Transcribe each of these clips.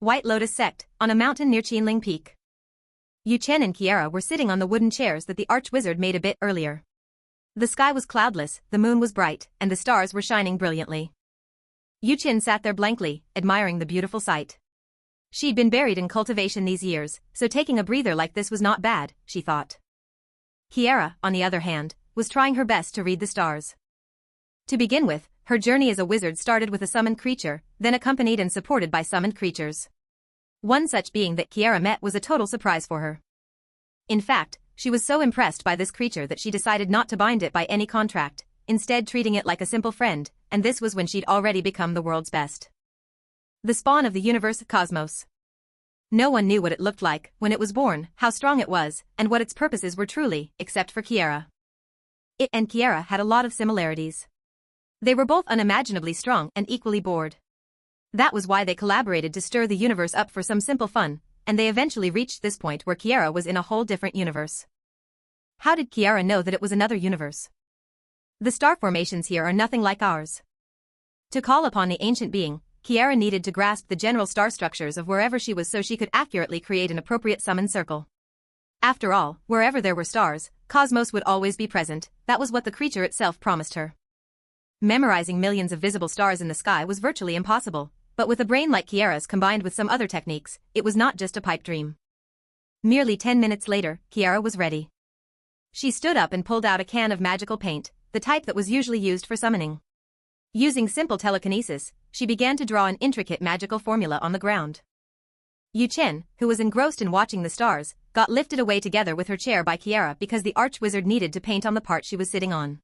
White Lotus Sect, on a mountain near Qinling Peak. Yu Chen and Kierra were sitting on the wooden chairs that the Archwizard made a bit earlier. The sky was cloudless, the moon was bright, and the stars were shining brilliantly. Yu Chen sat there blankly, admiring the beautiful sight. She'd been buried in cultivation these years, so taking a breather like this was not bad, she thought. Kierra, on the other hand, was trying her best to read the stars. To begin with, her journey as a wizard started with a summoned creature, then accompanied and supported by summoned creatures. One such being that Kierra met was a total surprise for her. In fact, she was so impressed by this creature that she decided not to bind it by any contract, instead treating it like a simple friend, and this was when she'd already become the world's best. The spawn of the universe cosmos. No one knew what it looked like when it was born, how strong it was, and what its purposes were truly, except for Kierra. It and Kierra had a lot of similarities. They were both unimaginably strong and equally bored. That was why they collaborated to stir the universe up for some simple fun, and they eventually reached this point where Kierra was in a whole different universe. How did Kierra know that it was another universe? The star formations here are nothing like ours. To call upon the ancient being, Kierra needed to grasp the general star structures of wherever she was so she could accurately create an appropriate summon circle. After all, wherever there were stars, cosmos would always be present, that was what the creature itself promised her. Memorizing millions of visible stars in the sky was virtually impossible, but with a brain like Kierra's combined with some other techniques, it was not just a pipe dream. Merely 10 minutes later, Kierra was ready. She stood up and pulled out a can of magical paint, the type that was usually used for summoning. Using simple telekinesis, she began to draw an intricate magical formula on the ground. Yu Chen, who was engrossed in watching the stars, got lifted away together with her chair by Kierra because the Archwizard needed to paint on the part she was sitting on.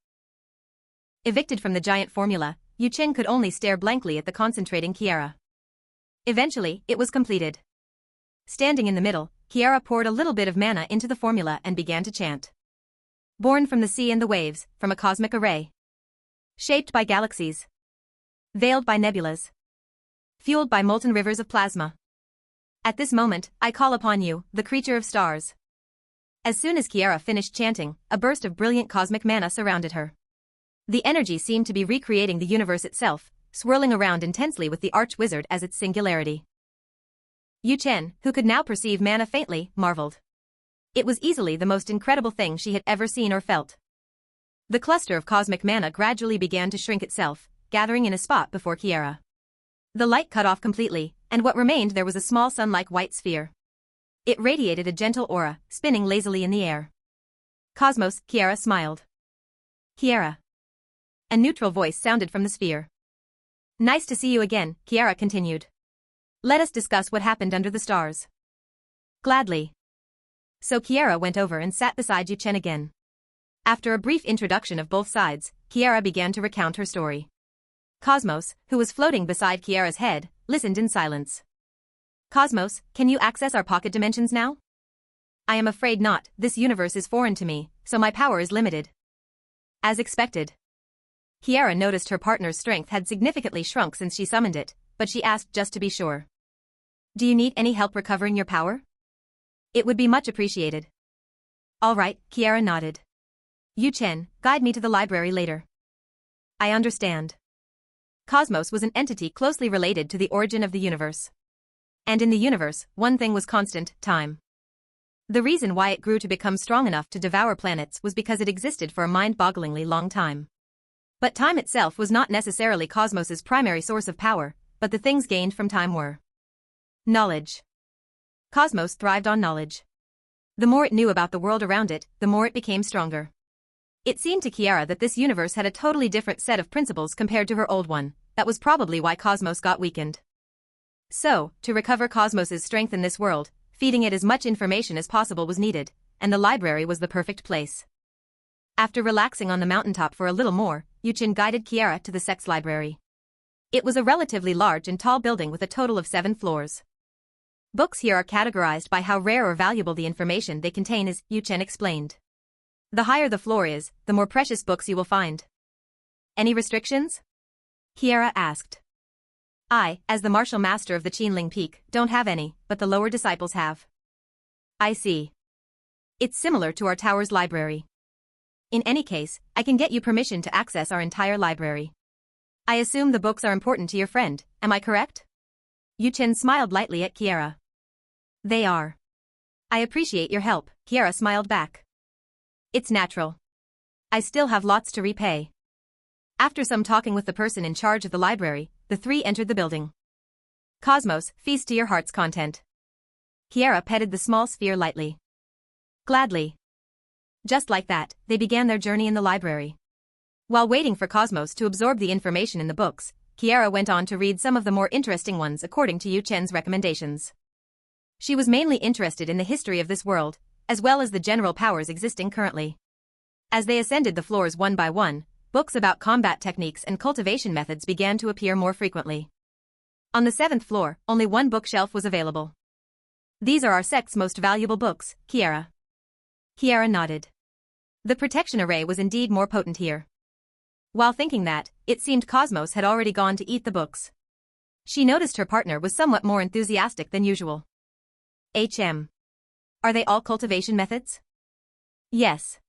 Evicted from the giant formula, Yu Chen could only stare blankly at the concentrating Kierra. Eventually, it was completed. Standing in the middle, Kierra poured a little bit of mana into the formula and began to chant. Born from the sea and the waves, from a cosmic array. Shaped by galaxies. Veiled by nebulas. Fueled by molten rivers of plasma. At this moment, I call upon you, the creature of stars. As soon as Kierra finished chanting, a burst of brilliant cosmic mana surrounded her. The energy seemed to be recreating the universe itself, swirling around intensely with the Archwizard as its singularity. Yu Chen, who could now perceive mana faintly, marveled. It was easily the most incredible thing she had ever seen or felt. The cluster of cosmic mana gradually began to shrink itself, gathering in a spot before Kierra. The light cut off completely, and what remained there was a small sun-like white sphere. It radiated a gentle aura, spinning lazily in the air. Cosmos, Kierra smiled. Kierra. A neutral voice sounded from the sphere. Nice to see you again, Kierra continued. Let us discuss what happened under the stars. Gladly. So Kierra went over and sat beside Yu Chen again. After a brief introduction of both sides, Kierra began to recount her story. Cosmos, who was floating beside Kierra's head, listened in silence. Cosmos, can you access our pocket dimensions now? I am afraid not, this universe is foreign to me, so my power is limited. As expected. Kierra noticed her partner's strength had significantly shrunk since she summoned it, but she asked just to be sure. Do you need any help recovering your power? It would be much appreciated. All right, Kierra nodded. Yu Chen, guide me to the library later. I understand. Cosmos was an entity closely related to the origin of the universe. And in the universe, one thing was constant, time. The reason why it grew to become strong enough to devour planets was because it existed for a mind-bogglingly long time. But time itself was not necessarily Cosmos's primary source of power, but the things gained from time were. Knowledge. Cosmos thrived on knowledge. The more it knew about the world around it, the more it became stronger. It seemed to Kierra that this universe had a totally different set of principles compared to her old one, that was probably why Cosmos got weakened. So, to recover Cosmos's strength in this world, feeding it as much information as possible was needed, and the library was the perfect place. After relaxing on the mountaintop for a little more, Yu Chen guided Kierra to the sect's library. It was a relatively large and tall building with a total of 7 floors. Books here are categorized by how rare or valuable the information they contain is, Yu Chen explained. The higher the floor is, the more precious books you will find. Any restrictions? Kierra asked. I, as the martial master of the Qinling Peak, don't have any, but the lower disciples have. I see. It's similar to our tower's library. In any case, I can get you permission to access our entire library. I assume the books are important to your friend, am I correct? Chen smiled lightly at Kierra. They are. I appreciate your help, Kierra smiled back. It's natural. I still have lots to repay. After some talking with the person in charge of the library, the three entered the building. Cosmos, feast to your heart's content. Kierra petted the small sphere lightly. Gladly. Just like that, they began their journey in the library. While waiting for Cosmos to absorb the information in the books, Kierra went on to read some of the more interesting ones according to Chen's recommendations. She was mainly interested in the history of this world, as well as the general powers existing currently. As they ascended the floors one by one, books about combat techniques and cultivation methods began to appear more frequently. On the 7th floor, only one bookshelf was available. These are our sect's most valuable books, Kierra. Kierra nodded. The protection array was indeed more potent here. While thinking that, it seemed Cosmos had already gone to eat the books. She noticed her partner was somewhat more enthusiastic than usual. Are they all cultivation methods? Yes.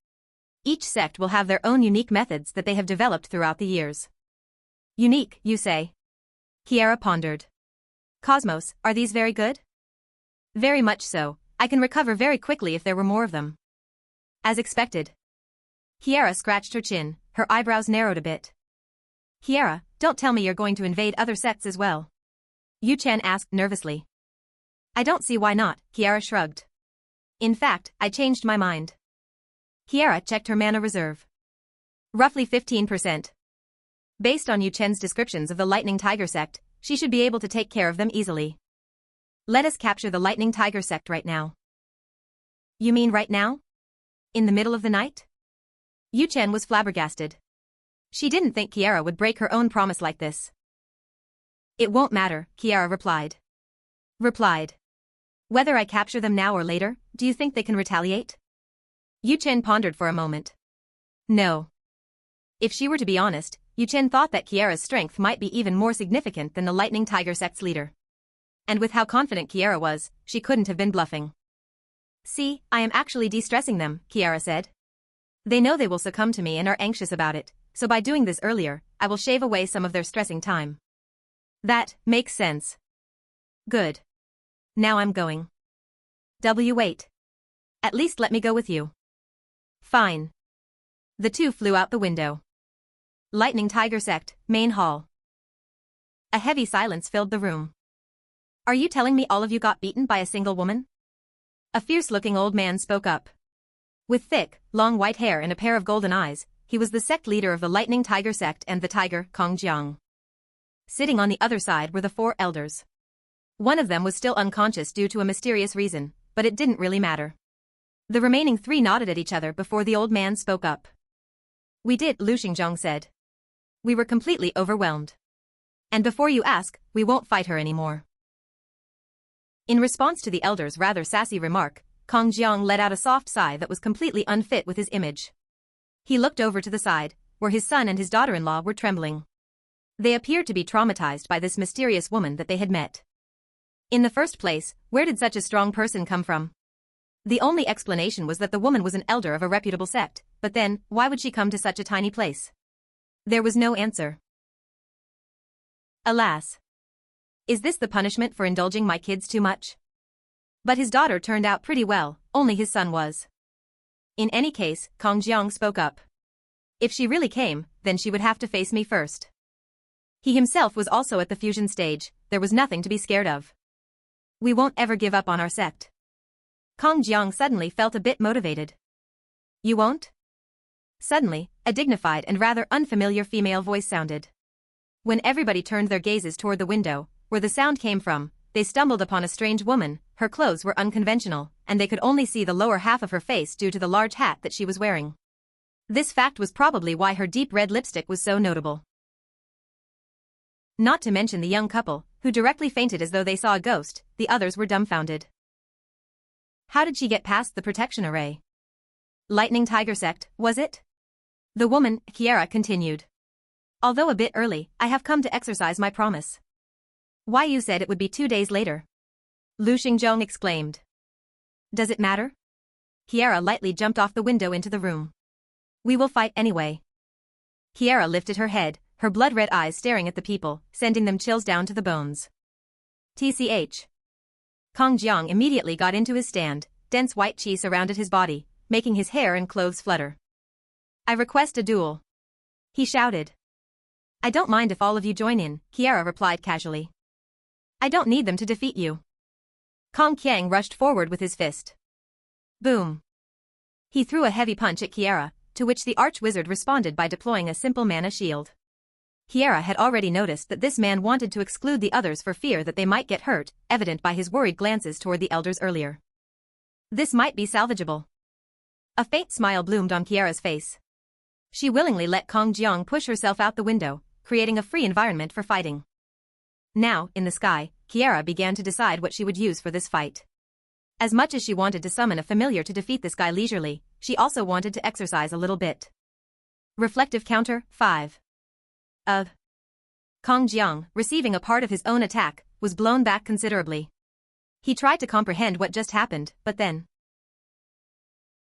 Each sect will have their own unique methods that they have developed throughout the years. Unique, you say? Kierra pondered. Cosmos, are these very good? Very much so. I can recover very quickly if there were more of them. As expected. Kierra scratched her chin, her eyebrows narrowed a bit. Kierra, don't tell me you're going to invade other sects as well. Chen asked nervously. I don't see why not, Kierra shrugged. In fact, I changed my mind. Kierra checked her mana reserve. Roughly 15%. Based on Chen's descriptions of the Lightning Tiger sect, she should be able to take care of them easily. Let us capture the Lightning Tiger sect right now. You mean right now? In the middle of the night? Chen was flabbergasted. She didn't think Kierra would break her own promise like this. It won't matter, Kierra replied. Whether I capture them now or later, do you think they can retaliate? Chen pondered for a moment. No. If she were to be honest, Chen thought that Kierra's strength might be even more significant than the Lightning Tiger sect's leader. And with how confident Kierra was, she couldn't have been bluffing. See, I am actually de-stressing them, Kierra said. They know they will succumb to me and are anxious about it, so by doing this earlier, I will shave away some of their stressing time. That makes sense. Good. Now I'm going. Wait. At least let me go with you. Fine. The two flew out the window. Lightning Tiger Sect, Main Hall. A heavy silence filled the room. Are you telling me all of you got beaten by a single woman? A fierce-looking old man spoke up. With thick, long white hair and a pair of golden eyes, he was the sect leader of the Lightning Tiger sect and the tiger, Kongjiang. Sitting on the other side were the 4 elders. One of them was still unconscious due to a mysterious reason, but it didn't really matter. The remaining 3 nodded at each other before the old man spoke up. We did, Lu Xingzhong said. We were completely overwhelmed. And before you ask, we won't fight her anymore. In response to the elder's rather sassy remark, Kongjiang let out a soft sigh that was completely unfit with his image. He looked over to the side, where his son and his daughter-in-law were trembling. They appeared to be traumatized by this mysterious woman that they had met. In the first place, where did such a strong person come from? The only explanation was that the woman was an elder of a reputable sect, but then, why would she come to such a tiny place? There was no answer. Alas. Is this the punishment for indulging my kids too much? But his daughter turned out pretty well, only his son was. In any case, Kongjiang spoke up. If she really came, then she would have to face me first. He himself was also at the fusion stage, there was nothing to be scared of. We won't ever give up on our sect. Kongjiang suddenly felt a bit motivated. You won't? Suddenly, a dignified and rather unfamiliar female voice sounded. When everybody turned their gazes toward the window, where the sound came from, they stumbled upon a strange woman. Her clothes were unconventional, and they could only see the lower half of her face due to the large hat that she was wearing. This fact was probably why her deep red lipstick was so notable. Not to mention the young couple, who directly fainted as though they saw a ghost, the others were dumbfounded. How did she get past the protection array? Lightning Tiger sect, was it? The woman, Kierra, continued. Although a bit early, I have come to exercise my promise. Why, you said it would be 2 days later. Lu Xingzhong exclaimed. Does it matter? Kierra lightly jumped off the window into the room. We will fight anyway. Kierra lifted her head, her blood-red eyes staring at the people, sending them chills down to the bones. TCH. Kong Jiang immediately got into his stand, dense white chi surrounded his body, making his hair and clothes flutter. I request a duel. He shouted. I don't mind if all of you join in, Kierra replied casually. I don't need them to defeat you. Kong Qiang rushed forward with his fist. Boom. He threw a heavy punch at Kierra, to which the Archwizard responded by deploying a simple mana shield. Kierra had already noticed that this man wanted to exclude the others for fear that they might get hurt, evident by his worried glances toward the elders earlier. This might be salvageable. A faint smile bloomed on Kierra's face. She willingly let Kong Jiang push herself out the window, creating a free environment for fighting. Now, in the sky, Kierra began to decide what she would use for this fight. As much as she wanted to summon a familiar to defeat this guy leisurely, she also wanted to exercise a little bit. Reflective counter, 5. Kong Jiang, receiving a part of his own attack, was blown back considerably. He tried to comprehend what just happened, but then,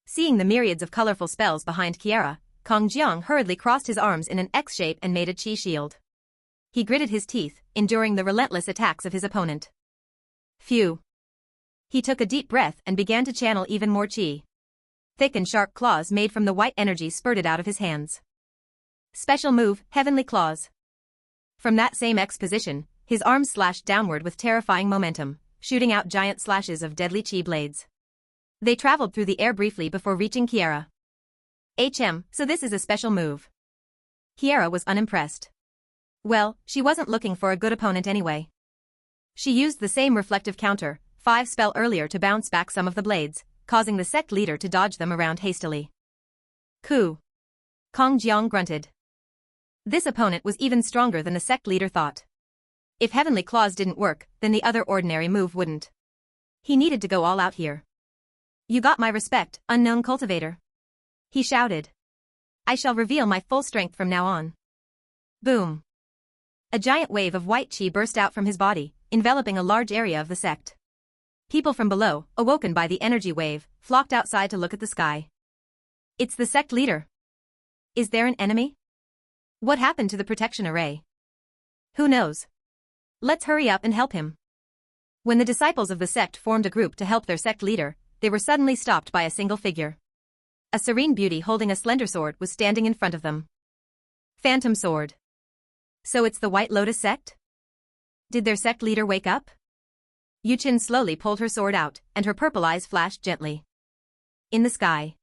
seeing the myriads of colorful spells behind Kierra, Kong Jiang hurriedly crossed his arms in an X shape and made a chi shield. He gritted his teeth, enduring the relentless attacks of his opponent. Phew. He took a deep breath and began to channel even more chi. Thick and sharp claws made from the white energy spurted out of his hands. Special move, Heavenly Claws. From that same X position, his arms slashed downward with terrifying momentum, shooting out giant slashes of deadly chi blades. They traveled through the air briefly before reaching Kierra. So this is a special move. Kierra was unimpressed. Well, she wasn't looking for a good opponent anyway. She used the same reflective counter, 5 spell earlier to bounce back some of the blades, causing the sect leader to dodge them around hastily. Ku. Kong Jiang grunted. This opponent was even stronger than the sect leader thought. If Heavenly Claws didn't work, then the other ordinary move wouldn't. He needed to go all out here. You got my respect, unknown cultivator. He shouted. I shall reveal my full strength from now on. Boom. A giant wave of white chi burst out from his body, enveloping a large area of the sect. People from below, awoken by the energy wave, flocked outside to look at the sky. It's the sect leader. Is there an enemy? What happened to the protection array? Who knows? Let's hurry up and help him. When the disciples of the sect formed a group to help their sect leader, they were suddenly stopped by a single figure. A serene beauty holding a slender sword was standing in front of them. Phantom sword. So it's the White Lotus sect? Did their sect leader wake up? Yuqin slowly pulled her sword out, and her purple eyes flashed gently. In the sky.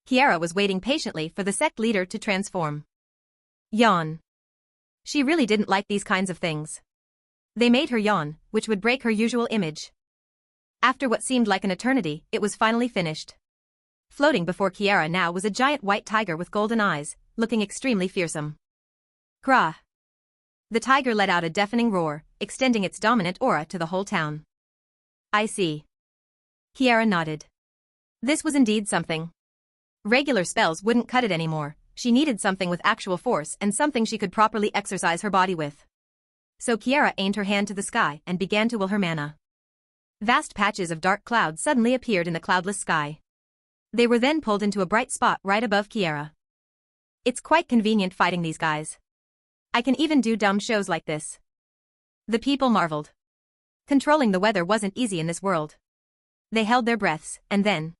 Kierra was waiting patiently for the sect leader to transform. Yawn. She really didn't like these kinds of things. They made her yawn, which would break her usual image. After what seemed like an eternity, it was finally finished. Floating before Kierra now was a giant white tiger with golden eyes, looking extremely fearsome. Krah. The tiger let out a deafening roar, extending its dominant aura to the whole town. I see. Kierra nodded. This was indeed something. Regular spells wouldn't cut it anymore. She needed something with actual force and something she could properly exercise her body with. So Kierra aimed her hand to the sky and began to will her mana. Vast patches of dark clouds suddenly appeared in the cloudless sky. They were then pulled into a bright spot right above Kierra. It's quite convenient fighting these guys. I can even do dumb shows like this. The people marveled. Controlling the weather wasn't easy in this world. They held their breaths, and then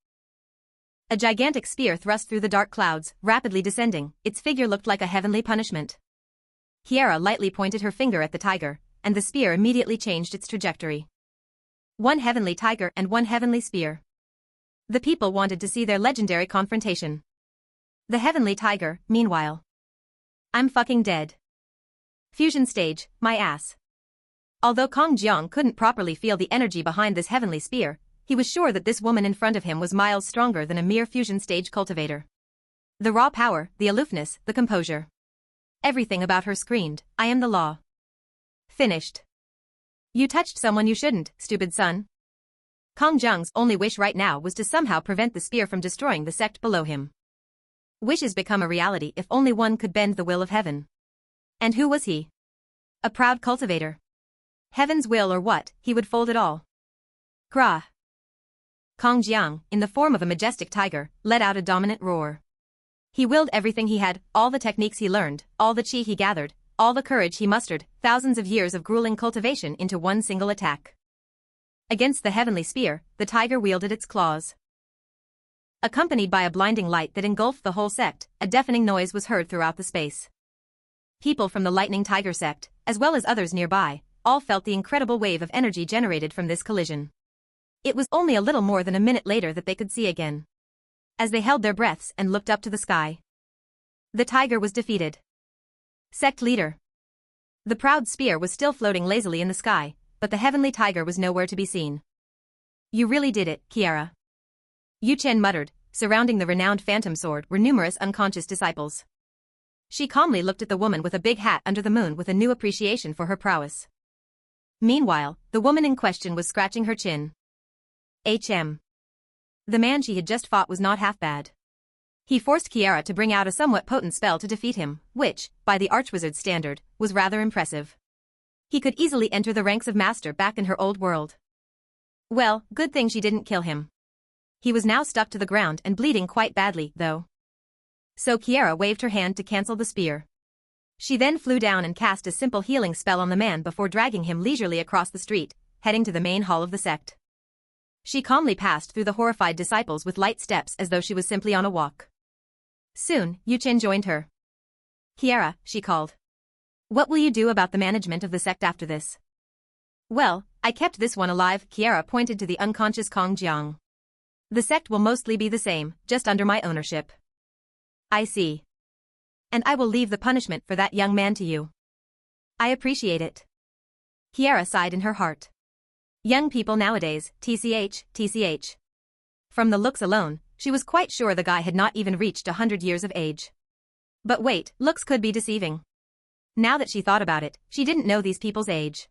a gigantic spear thrust through the dark clouds, rapidly descending. Its figure looked like a heavenly punishment. Kierra lightly pointed her finger at the tiger, and the spear immediately changed its trajectory. One heavenly tiger and one heavenly spear. The people wanted to see their legendary confrontation. The heavenly tiger, meanwhile. I'm fucking dead. Fusion stage, my ass. Although Kong Jiang couldn't properly feel the energy behind this heavenly spear, he was sure that this woman in front of him was miles stronger than a mere fusion stage cultivator. The raw power, the aloofness, the composure. Everything about her screamed, I am the law. Finished. You touched someone you shouldn't, stupid son. Kong Jiang's only wish right now was to somehow prevent the spear from destroying the sect below him. Wishes become a reality if only one could bend the will of heaven. And who was he? A proud cultivator. Heaven's will or what, he would fold it all. Krah. Kong Jiang, in the form of a majestic tiger, let out a dominant roar. He willed everything he had, all the techniques he learned, all the chi he gathered, all the courage he mustered, thousands of years of grueling cultivation into one single attack. Against the heavenly spear, the tiger wielded its claws. Accompanied by a blinding light that engulfed the whole sect, a deafening noise was heard throughout the space. People from the Lightning Tiger sect, as well as others nearby, all felt the incredible wave of energy generated from this collision. It was only a little more than a minute later that they could see again. As they held their breaths and looked up to the sky, the tiger was defeated. Sect leader. The proud spear was still floating lazily in the sky, but the heavenly tiger was nowhere to be seen. You really did it, Kierra. Yu Chen muttered. Surrounding the renowned phantom sword were numerous unconscious disciples. She calmly looked at the woman with a big hat under the moon with a new appreciation for her prowess. Meanwhile, the woman in question was scratching her chin. The man she had just fought was not half bad. He forced Kierra to bring out a somewhat potent spell to defeat him, which, by the Archwizard's standard, was rather impressive. He could easily enter the ranks of master back in her old world. Well, good thing she didn't kill him. He was now stuck to the ground and bleeding quite badly, though. So Kierra waved her hand to cancel the spear. She then flew down and cast a simple healing spell on the man before dragging him leisurely across the street, heading to the main hall of the sect. She calmly passed through the horrified disciples with light steps as though she was simply on a walk. Soon, Yu Chen joined her. Kierra, she called. What will you do about the management of the sect after this? Well, I kept this one alive, Kierra pointed to the unconscious Kong Jiang. The sect will mostly be the same, just under my ownership. I see. And I will leave the punishment for that young man to you. I appreciate it. Kierra sighed in her heart. Young people nowadays, tch. From the looks alone, she was quite sure the guy had not even reached 100 years of age. But wait, looks could be deceiving. Now that she thought about it, she didn't know these people's age.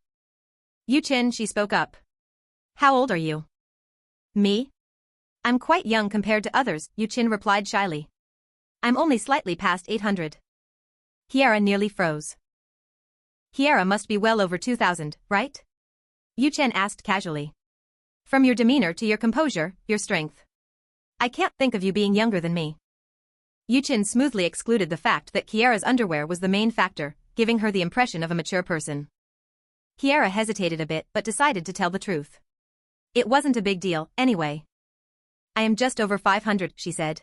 Yu Chen, she spoke up. How old are you? Me? I'm quite young compared to others, Yu Chen replied shyly. I'm only slightly past 800. Kierra nearly froze. Kierra must be well over 2000, right? Yu Chen asked casually. From your demeanor to your composure, your strength. I can't think of you being younger than me. Yu Chen smoothly excluded the fact that Kierra's underwear was the main factor, giving her the impression of a mature person. Kierra hesitated a bit but decided to tell the truth. It wasn't a big deal, anyway. I am just over 500, she said.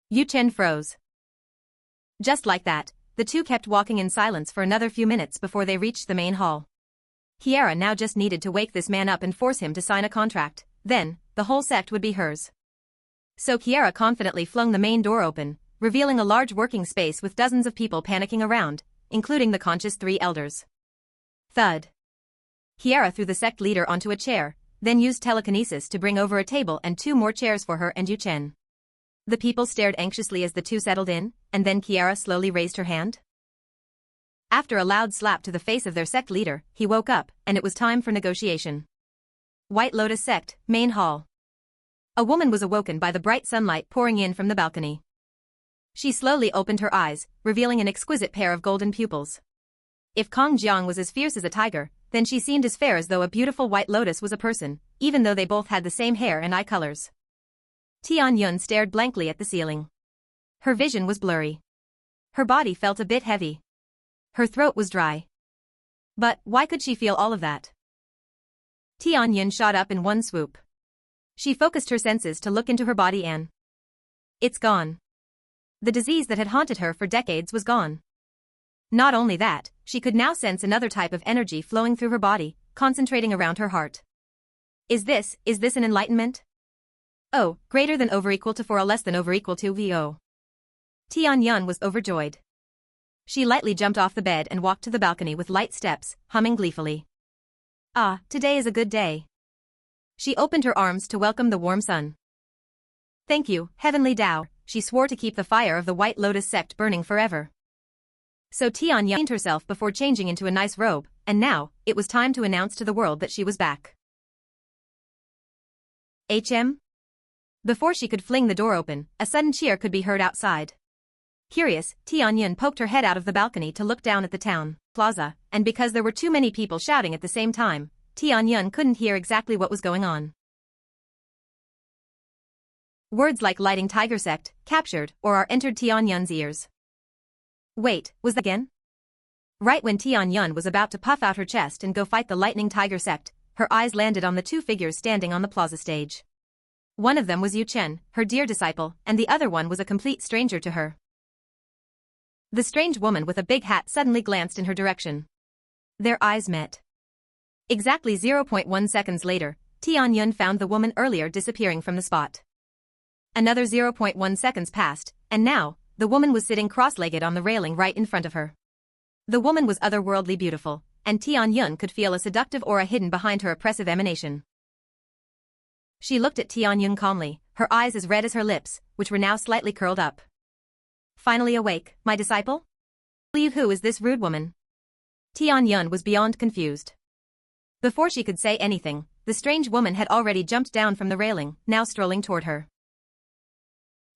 Yu Chen froze. Just like that, the two kept walking in silence for another few minutes before they reached the main hall. Kierra now just needed to wake this man up and force him to sign a contract, then, the whole sect would be hers. So Kierra confidently flung the main door open, revealing a large working space with dozens of people panicking around, including the conscious three elders. Thud. Kierra threw the sect leader onto a chair, then used telekinesis to bring over a table and 2 more chairs for her and Yu Chen. The people stared anxiously as the two settled in, and then Kierra slowly raised her hand. After a loud slap to the face of their sect leader, he woke up, and it was time for negotiation. White Lotus Sect, Main Hall. A woman was awoken by the bright sunlight pouring in from the balcony. She slowly opened her eyes, revealing an exquisite pair of golden pupils. If Kong Jiang was as fierce as a tiger, then she seemed as fair as though a beautiful white lotus was a person, even though they both had the same hair and eye colors. Tian Yun stared blankly at the ceiling. Her vision was blurry. Her body felt a bit heavy. Her throat was dry. But why could she feel all of that? Tian Yun shot up in one swoop. She focused her senses to look into her body and... It's gone. The disease that had haunted her for decades was gone. Not only that, she could now sense another type of energy flowing through her body, concentrating around her heart. Is this an enlightenment? Oh, greater than over equal to 4 less than over equal to VO. Tian Yun was overjoyed. She lightly jumped off the bed and walked to the balcony with light steps, humming gleefully. Ah, today is a good day. She opened her arms to welcome the warm sun. Thank you, Heavenly Tao, she swore to keep the fire of the White Lotus sect burning forever. So Tian Yun cleaned herself before changing into a nice robe, and now, it was time to announce to the world that she was back. Before she could fling the door open, a sudden cheer could be heard outside. Curious, Tian Yun poked her head out of the balcony to look down at the town plaza, and because there were too many people shouting at the same time, Tian Yun couldn't hear exactly what was going on. Words like lighting tiger sect, captured, or are entered Tian Yun's ears. Wait, was that again? Right when Tianyun was about to puff out her chest and go fight the Lightning Tiger sect, her eyes landed on the two figures standing on the plaza stage. One of them was Yu Chen, her dear disciple, and the other one was a complete stranger to her. The strange woman with a big hat suddenly glanced in her direction. Their eyes met. Exactly 0.1 seconds later, Tianyun found the woman earlier disappearing from the spot. Another 0.1 seconds passed, and now, the woman was sitting cross-legged on the railing right in front of her. The woman was otherworldly beautiful, and Tianyun could feel a seductive aura hidden behind her oppressive emanation. She looked at Tianyun calmly, her eyes as red as her lips, which were now slightly curled up. Finally awake, my disciple? Who is this rude woman? Tianyun was beyond confused. Before she could say anything, the strange woman had already jumped down from the railing, now strolling toward her.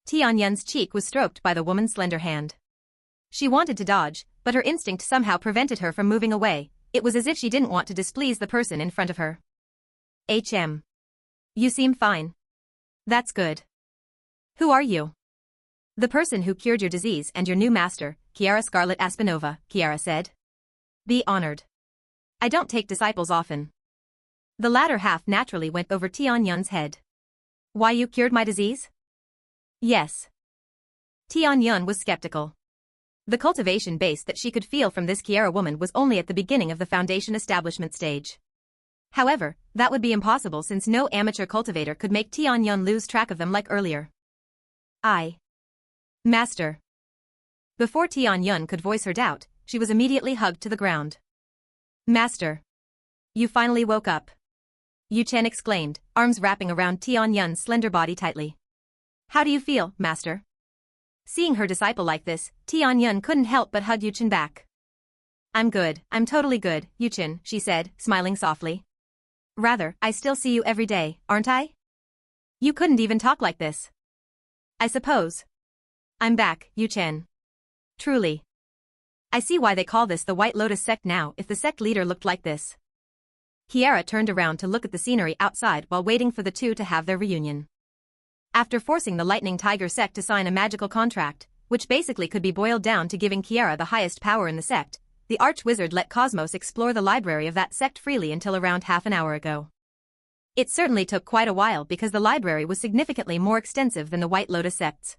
Tianyun's cheek was stroked by the woman's slender hand. She wanted to dodge, but her instinct somehow prevented her from moving away. It was as if she didn't want to displease the person in front of her. You seem fine. That's good. Who are you? The person who cured your disease and your new master, Kierra Scarlet Aspinova, Kierra said. Be honored. I don't take disciples often. The latter half naturally went over Tianyun's head. Why, you cured my disease? Yes. Tianyun was skeptical. The cultivation base that she could feel from this Kierra woman was only at the beginning of the foundation establishment stage. However, that would be impossible since no amateur cultivator could make Tianyun lose track of them like earlier. Master. Before Tianyun could voice her doubt, she was immediately hugged to the ground. Master. You finally woke up. Yu Chen exclaimed, arms wrapping around Tianyun's slender body tightly. How do you feel, Master? Seeing her disciple like this, Tianyun couldn't help but hug Yu Chen back. I'm good, I'm totally good, Yu Chen, she said, smiling softly. Rather, I still see you every day, aren't I? You couldn't even talk like this. I suppose. I'm back, Yu Chen. Truly. I see why they call this the White Lotus sect now if the sect leader looked like this. Kierra turned around to look at the scenery outside while waiting for the two to have their reunion. After forcing the Lightning Tiger sect to sign a magical contract, which basically could be boiled down to giving Kierra the highest power in the sect, the Archwizard let Cosmos explore the library of that sect freely until around half an hour ago. It certainly took quite a while because the library was significantly more extensive than the White Lotus sects.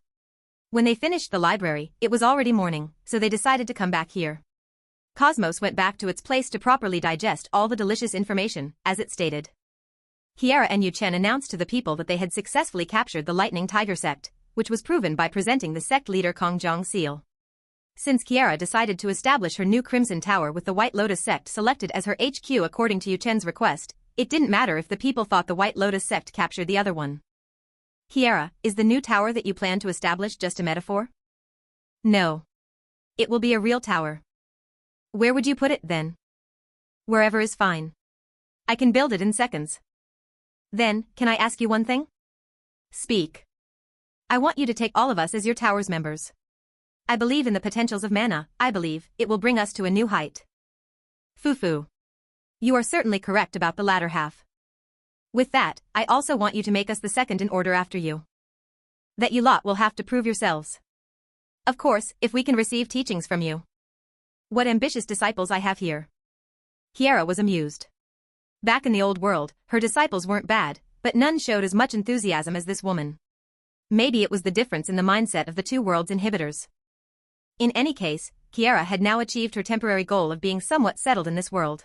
When they finished the library, it was already morning, so they decided to come back here. Cosmos went back to its place to properly digest all the delicious information, as it stated. Kierra and Yu Chen announced to the people that they had successfully captured the Lightning Tiger sect, which was proven by presenting the sect leader Kongjiang's seal. Since Kierra decided to establish her new Crimson Tower with the White Lotus sect selected as her HQ according to Yu Chen's request, it didn't matter if the people thought the White Lotus sect captured the other one. Kierra, is the new tower that you plan to establish just a metaphor? No. It will be a real tower. Where would you put it, then? Wherever is fine. I can build it in seconds. Then, can I ask you one thing? Speak. I want you to take all of us as your tower's members. I believe in the potentials of mana, I believe it will bring us to a new height. Fufu. You are certainly correct about the latter half. With that, I also want you to make us the second in order after you. That you lot will have to prove yourselves. Of course, if we can receive teachings from you. What ambitious disciples I have here. Kierra was amused. Back in the old world, her disciples weren't bad, but none showed as much enthusiasm as this woman. Maybe it was the difference in the mindset of the two worlds inhibitors. In any case, Kierra had now achieved her temporary goal of being somewhat settled in this world.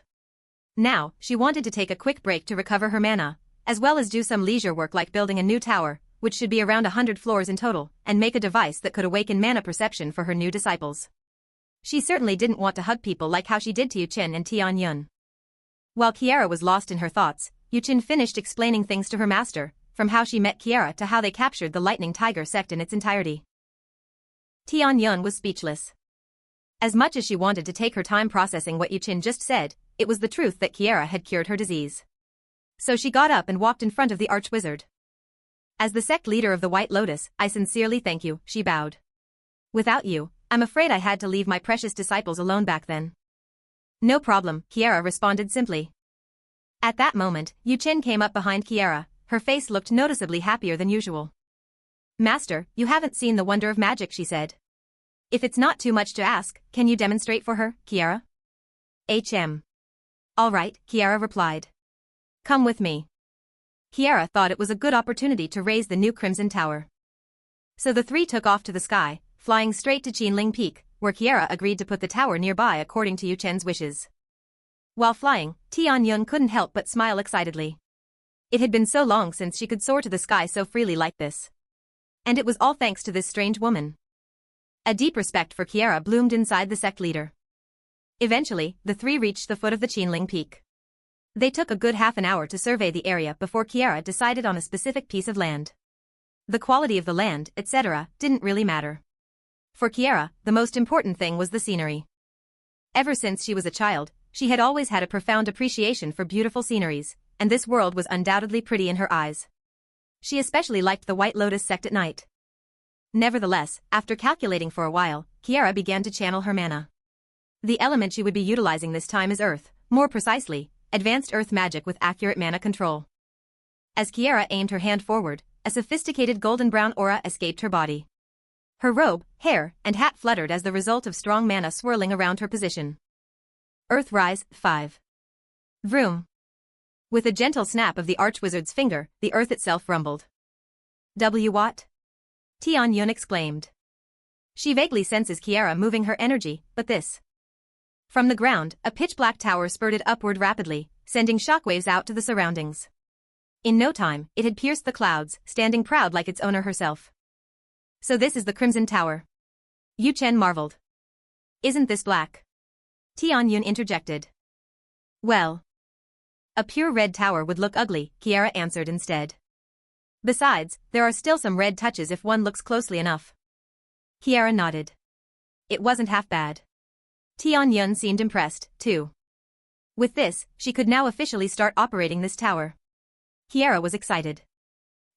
Now, she wanted to take a quick break to recover her mana, as well as do some leisure work like building a new tower, which should be around 100 floors in total, and make a device that could awaken mana perception for her new disciples. She certainly didn't want to hug people like how she did to Yu Chen and Tianyun. While Kierra was lost in her thoughts, Yu Chen finished explaining things to her master, from how she met Kierra to how they captured the Lightning Tiger sect in its entirety. Tianyun was speechless. As much as she wanted to take her time processing what Yu Chen just said, it was the truth that Kierra had cured her disease. So she got up and walked in front of the Archwizard. As the sect leader of the White Lotus, I sincerely thank you, she bowed. Without you, I'm afraid I had to leave my precious disciples alone back then. No problem, Kierra responded simply. At that moment, Yu Chen came up behind Kierra, her face looked noticeably happier than usual. Master, you haven't seen the wonder of magic, she said. If it's not too much to ask, can you demonstrate for her, Kierra? All right, Kierra replied. Come with me. Kierra thought it was a good opportunity to raise the new Crimson Tower. So the three took off to the sky, flying straight to Qinling Peak, where Kierra agreed to put the tower nearby according to Yu Chen's wishes. While flying, Tianyun couldn't help but smile excitedly. It had been so long since she could soar to the sky so freely like this. And it was all thanks to this strange woman. A deep respect for Kierra bloomed inside the sect leader. Eventually, the three reached the foot of the Qinling Peak. They took a good half an hour to survey the area before Kierra decided on a specific piece of land. The quality of the land, etc., didn't really matter. For Kierra, the most important thing was the scenery. Ever since she was a child, she had always had a profound appreciation for beautiful sceneries, and this world was undoubtedly pretty in her eyes. She especially liked the White Lotus sect at night. Nevertheless, after calculating for a while, Kierra began to channel her mana. The element she would be utilizing this time is earth, more precisely, advanced earth magic with accurate mana control. As Kierra aimed her hand forward, a sophisticated golden brown aura escaped her body. Her robe, hair, and hat fluttered as the result of strong mana swirling around her position. Earth Rise, 5. Vroom. With a gentle snap of the Archwizard's finger, the earth itself rumbled. What? Tianyun exclaimed. She vaguely senses Kierra moving her energy, but this. From the ground, a pitch-black tower spurted upward rapidly, sending shockwaves out to the surroundings. In no time, it had pierced the clouds, standing proud like its owner herself. So this is the Crimson Tower. Yu Chen marveled. Isn't this black? Tianyun interjected. Well. A pure red tower would look ugly, Kierra answered instead. Besides, there are still some red touches if one looks closely enough. Kierra nodded. It wasn't half bad. Tianyun seemed impressed, too. With this, she could now officially start operating this tower. Kierra was excited.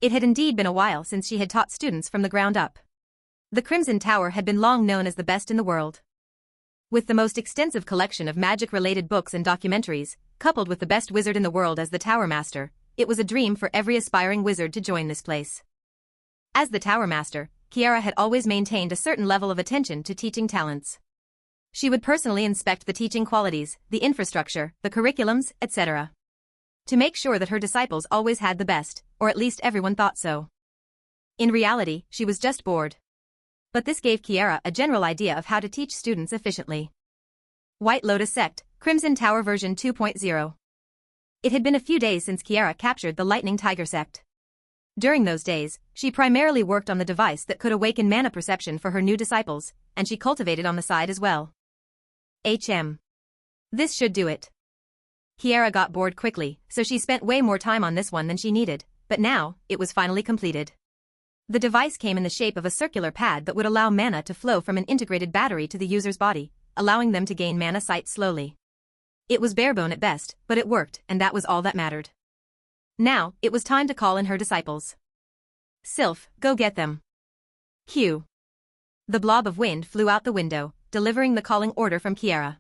It had indeed been a while since she had taught students from the ground up. The Crimson Tower had been long known as the best in the world. With the most extensive collection of magic-related books and documentaries, coupled with the best wizard in the world as the Tower Master, it was a dream for every aspiring wizard to join this place. As the Tower Master, Kierra had always maintained a certain level of attention to teaching talents. She would personally inspect the teaching qualities, the infrastructure, the curriculums, etc. to make sure that her disciples always had the best, or at least everyone thought so. In reality, she was just bored. But this gave Kierra a general idea of how to teach students efficiently. White Lotus Sect, Crimson Tower version 2.0. It had been a few days since Kierra captured the Lightning Tiger sect. During those days, she primarily worked on the device that could awaken mana perception for her new disciples, and she cultivated on the side as well. This should do it. Kierra got bored quickly, so she spent way more time on this one than she needed, but now, it was finally completed. The device came in the shape of a circular pad that would allow mana to flow from an integrated battery to the user's body, allowing them to gain mana sight slowly. It was barebone at best, but it worked, and that was all that mattered. Now, it was time to call in her disciples. Sylph, go get them. Q. The blob of wind flew out the window, delivering the calling order from Kierra.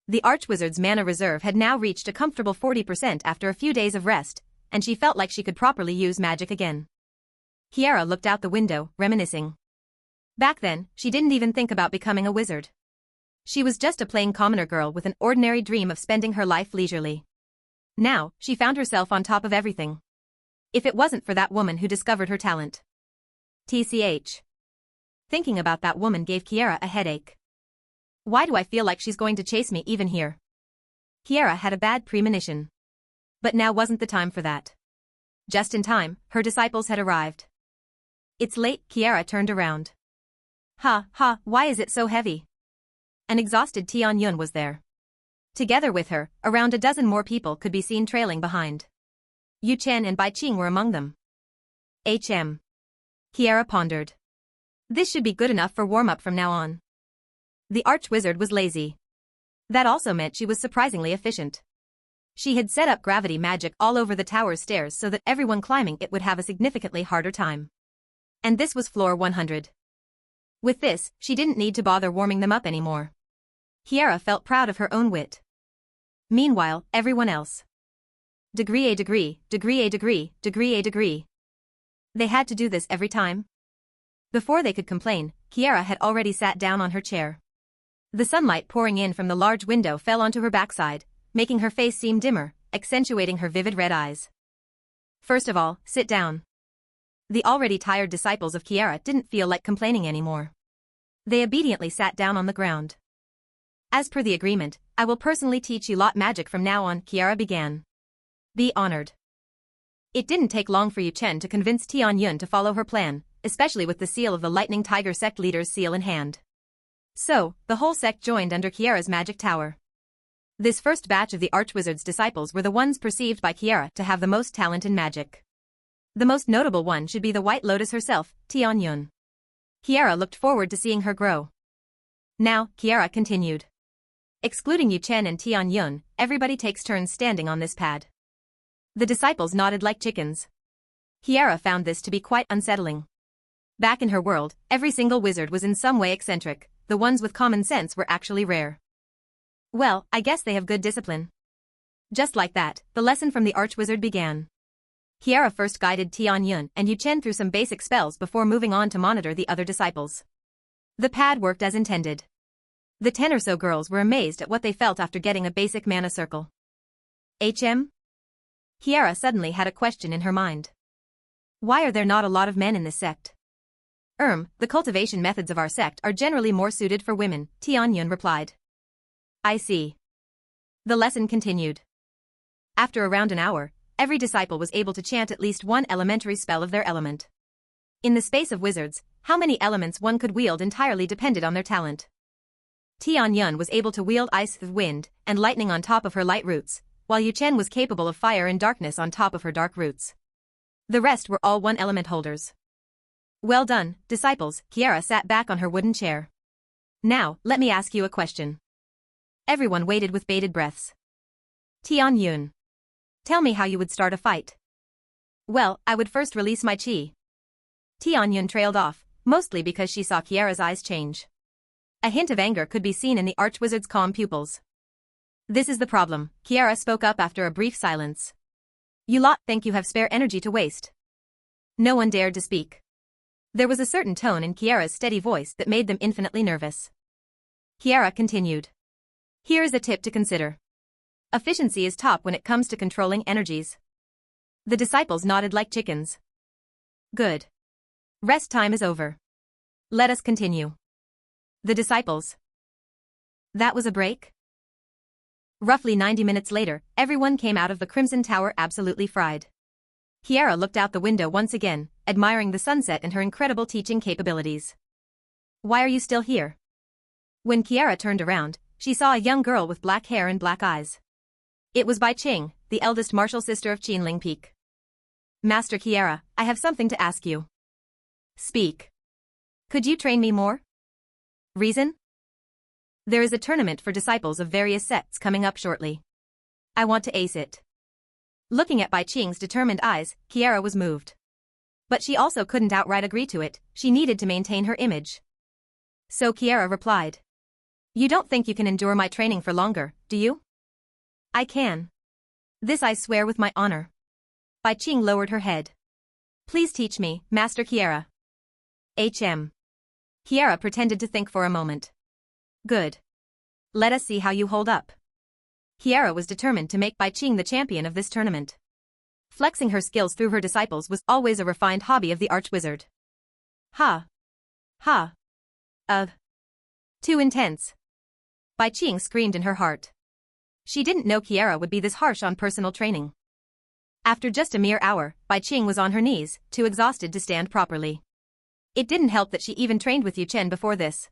The Archwizard's mana reserve had now reached a comfortable 40% after a few days of rest, and she felt like she could properly use magic again. Kierra looked out the window, reminiscing. Back then, she didn't even think about becoming a wizard. She was just a plain commoner girl with an ordinary dream of spending her life leisurely. Now, she found herself on top of everything. If it wasn't for that woman who discovered her talent. TCH. Thinking about that woman gave Kierra a headache. Why do I feel like she's going to chase me even here? Kierra had a bad premonition. But now wasn't the time for that. Just in time, her disciples had arrived. It's late, Kierra turned around. Why is it so heavy? An exhausted Tianyun was there. Together with her, around a dozen more people could be seen trailing behind. Yu Chen and Bai Qing were among them. Kierra pondered. This should be good enough for warm-up from now on. The Archwizard was lazy. That also meant she was surprisingly efficient. She had set up gravity magic all over the tower's stairs so that everyone climbing it would have a significantly harder time. And this was floor 100. With this, she didn't need to bother warming them up anymore. Kierra felt proud of her own wit. Meanwhile, everyone else. Degree a degree, degree a degree, degree a degree. They had to do this every time. Before they could complain, Kierra had already sat down on her chair. The sunlight pouring in from the large window fell onto her backside, making her face seem dimmer, accentuating her vivid red eyes. First of all, sit down. The already tired disciples of Kierra didn't feel like complaining anymore. They obediently sat down on the ground. As per the agreement, I will personally teach you lot magic from now on, Kierra began. Be honored. It didn't take long for Yu Chen to convince Tian Yun to follow her plan, especially with the seal of the Lightning Tiger sect leader's seal in hand. So, the whole sect joined under Kierra's magic tower. This first batch of the Archwizard's disciples were the ones perceived by Kierra to have the most talent in magic. The most notable one should be the White Lotus herself, Tian Yun. Kierra looked forward to seeing her grow. Now, Kierra continued. Excluding Yu Chen and Tian Yun, everybody takes turns standing on this pad. The disciples nodded like chickens. Kierra found this to be quite unsettling. Back in her world, every single wizard was in some way eccentric, the ones with common sense were actually rare. Well, I guess they have good discipline. Just like that, the lesson from the Archwizard began. Kierra first guided Tian Yun and Yu Chen through some basic spells before moving on to monitor the other disciples. The pad worked as intended. The 10 or so girls were amazed at what they felt after getting a basic mana circle. Kierra suddenly had a question in her mind. Why are there not a lot of men in this sect? The cultivation methods of our sect are generally more suited for women, Tian Yun replied. I see. The lesson continued. After around an hour, every disciple was able to chant at least one elementary spell of their element. In the space of wizards, how many elements one could wield entirely depended on their talent. Tian Yun was able to wield ice, wind, and lightning on top of her light roots, while Yu Chen was capable of fire and darkness on top of her dark roots. The rest were all one-element holders. Well done, disciples, Kierra sat back on her wooden chair. Now, let me ask you a question. Everyone waited with bated breaths. Tian Yun. Tell me how you would start a fight. Well, I would first release my chi. Tian Yun trailed off, mostly because she saw Kierra's eyes change. A hint of anger could be seen in the Archwizard's calm pupils. This is the problem, Kierra spoke up after a brief silence. You lot think you have spare energy to waste. No one dared to speak. There was a certain tone in Kierra's steady voice that made them infinitely nervous. Kierra continued. Here is a tip to consider. Efficiency is top when it comes to controlling energies. The disciples nodded like chickens. Good. Rest time is over. Let us continue. The disciples. That was a break? Roughly 90 minutes later, everyone came out of the Crimson Tower absolutely fried. Kierra looked out the window once again, admiring the sunset and her incredible teaching capabilities. Why are you still here? When Kierra turned around, she saw a young girl with black hair and black eyes. It was Bai Qing, the eldest martial sister of Qinling Peak. Master Kierra, I have something to ask you. Speak. Could you train me more? Reason? There is a tournament for disciples of various sects coming up shortly. I want to ace it. Looking at Bai Qing's determined eyes, Kierra was moved. But she also couldn't outright agree to it, she needed to maintain her image. So Kierra replied. You don't think you can endure my training for longer, do you? I can. This I swear with my honor. Bai Qing lowered her head. Please teach me, Master Kierra. Kierra pretended to think for a moment. Good. Let us see how you hold up. Kierra was determined to make Bai Qing the champion of this tournament. Flexing her skills through her disciples was always a refined hobby of the Archwizard. Ha. Too intense. Bai Qing screamed in her heart. She didn't know Kierra would be this harsh on personal training. After just a mere hour, Bai Qing was on her knees, too exhausted to stand properly. It didn't help that she even trained with Yu Chen before this.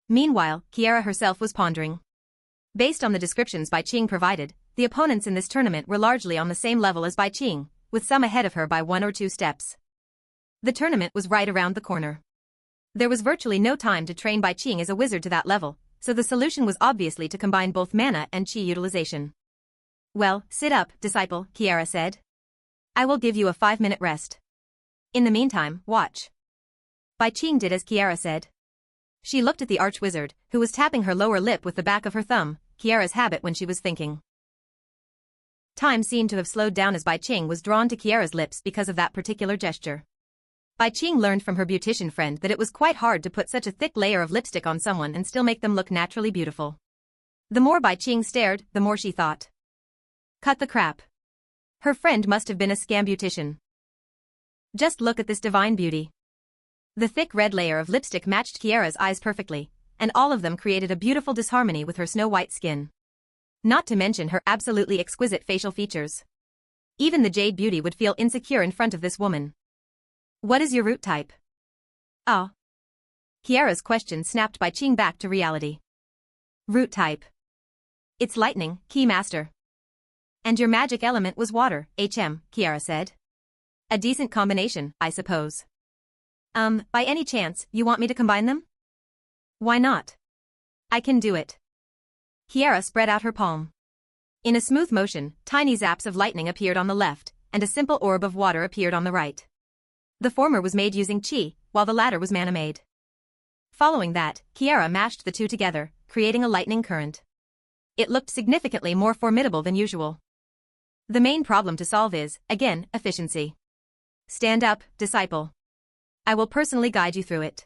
Meanwhile, Kierra herself was pondering. Based on the descriptions Bai Qing provided, the opponents in this tournament were largely on the same level as Bai Qing, with some ahead of her by 1 or 2 steps. The tournament was right around the corner. There was virtually no time to train Bai Qing as a wizard to that level, so the solution was obviously to combine both mana and chi utilization. Well, sit up, disciple, Kierra said. I will give you a 5-minute rest. In the meantime, watch. Bai Qing did as Kierra said. She looked at the Archwizard, who was tapping her lower lip with the back of her thumb, Kierra's habit when she was thinking. Time seemed to have slowed down as Bai Qing was drawn to Kierra's lips because of that particular gesture. Bai Qing learned from her beautician friend that it was quite hard to put such a thick layer of lipstick on someone and still make them look naturally beautiful. The more Bai Qing stared, the more she thought. Cut the crap. Her friend must have been a scam beautician. Just look at this divine beauty. The thick red layer of lipstick matched Kierra's eyes perfectly, and all of them created a beautiful disharmony with her snow-white skin. Not to mention her absolutely exquisite facial features. Even the jade beauty would feel insecure in front of this woman. What is your root type? Ah. Kierra's question snapped Bai Qing back to reality. Root type. It's lightning, Key Master. And your magic element was water, Kierra said. A decent combination, I suppose. By any chance, you want me to combine them? Why not? I can do it. Kierra spread out her palm. In a smooth motion, tiny zaps of lightning appeared on the left, and a simple orb of water appeared on the right. The former was made using chi, while the latter was mana-made. Following that, Kierra mashed the two together, creating a lightning current. It looked significantly more formidable than usual. The main problem to solve is, again, efficiency. Stand up, disciple. I will personally guide you through it.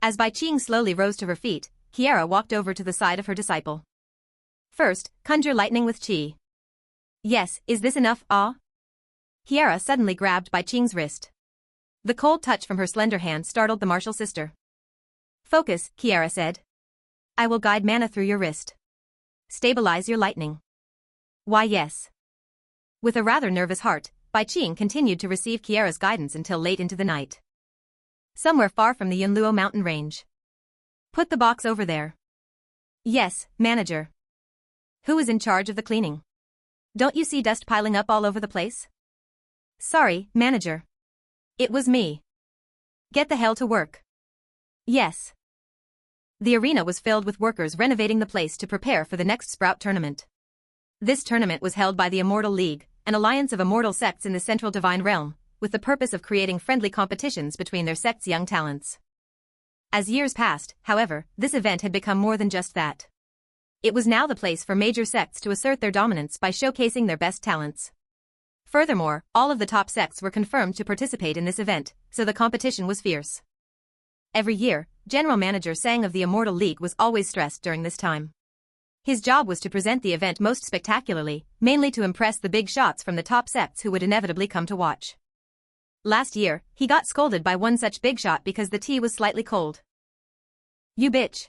As Bai Qing slowly rose to her feet, Kierra walked over to the side of her disciple. First, conjure lightning with chi. Yes, is this enough, ah? Kierra suddenly grabbed Bai Qing's wrist. The cold touch from her slender hand startled the martial sister. Focus, Kierra said. I will guide mana through your wrist. Stabilize your lightning. Why yes. With a rather nervous heart, Bai Qing continued to receive Kierra's guidance until late into the night. Somewhere far from the Yunluo mountain range. Put the box over there. Yes, manager. Who is in charge of the cleaning? Don't you see dust piling up all over the place? Sorry, manager. It was me. Get the hell to work. Yes. The arena was filled with workers renovating the place to prepare for the next Sprout tournament. This tournament was held by the Immortal League, an alliance of immortal sects in the Central Divine Realm, with the purpose of creating friendly competitions between their sects' young talents. As years passed, however, this event had become more than just that. It was now the place for major sects to assert their dominance by showcasing their best talents. Furthermore, all of the top sects were confirmed to participate in this event, so the competition was fierce. Every year, General Manager Sang of the Immortal League was always stressed during this time. His job was to present the event most spectacularly, mainly to impress the big shots from the top sects who would inevitably come to watch. Last year, he got scolded by one such big shot because the tea was slightly cold. You bitch.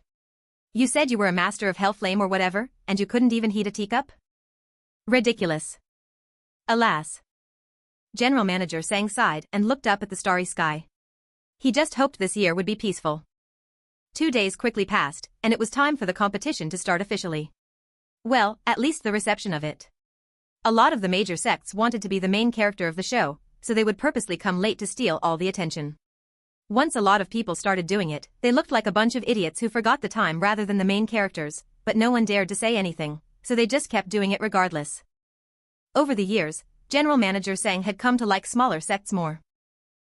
You said you were a master of Hellflame or whatever, and you couldn't even heat a teacup? Ridiculous. Alas. General Manager Sang sighed and looked up at the starry sky. He just hoped this year would be peaceful. 2 days quickly passed, and it was time for the competition to start officially. Well, at least the reception of it. A lot of the major sects wanted to be the main character of the show, so they would purposely come late to steal all the attention. Once a lot of people started doing it, they looked like a bunch of idiots who forgot the time rather than the main characters, but no one dared to say anything, so they just kept doing it regardless. Over the years, General Manager Sang had come to like smaller sects more.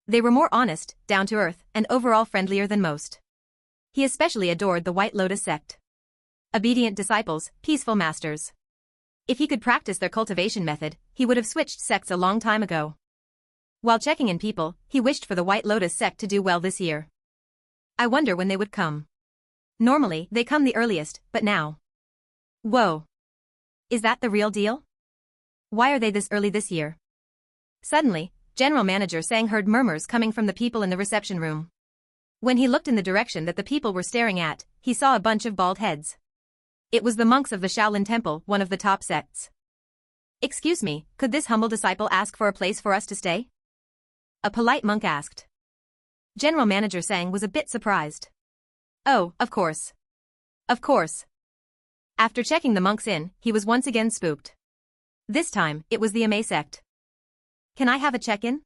They were more honest, down-to-earth, and overall friendlier than most. He especially adored the White Lotus sect. Obedient disciples, peaceful masters. If he could practice their cultivation method, he would have switched sects a long time ago. While checking in people, he wished for the White Lotus sect to do well this year. I wonder when they would come. Normally, they come the earliest, but now. Whoa. Is that the real deal? Why are they this early this year? Suddenly, General Manager Sang heard murmurs coming from the people in the reception room. When he looked in the direction that the people were staring at, he saw a bunch of bald heads. It was the monks of the Shaolin Temple, one of the top sects. Excuse me, could this humble disciple ask for a place for us to stay? A polite monk asked. General Manager Sang was a bit surprised. Oh, of course. Of course. After checking the monks in, he was once again spooked. This time, it was the Ame sect. Can I have a check-in?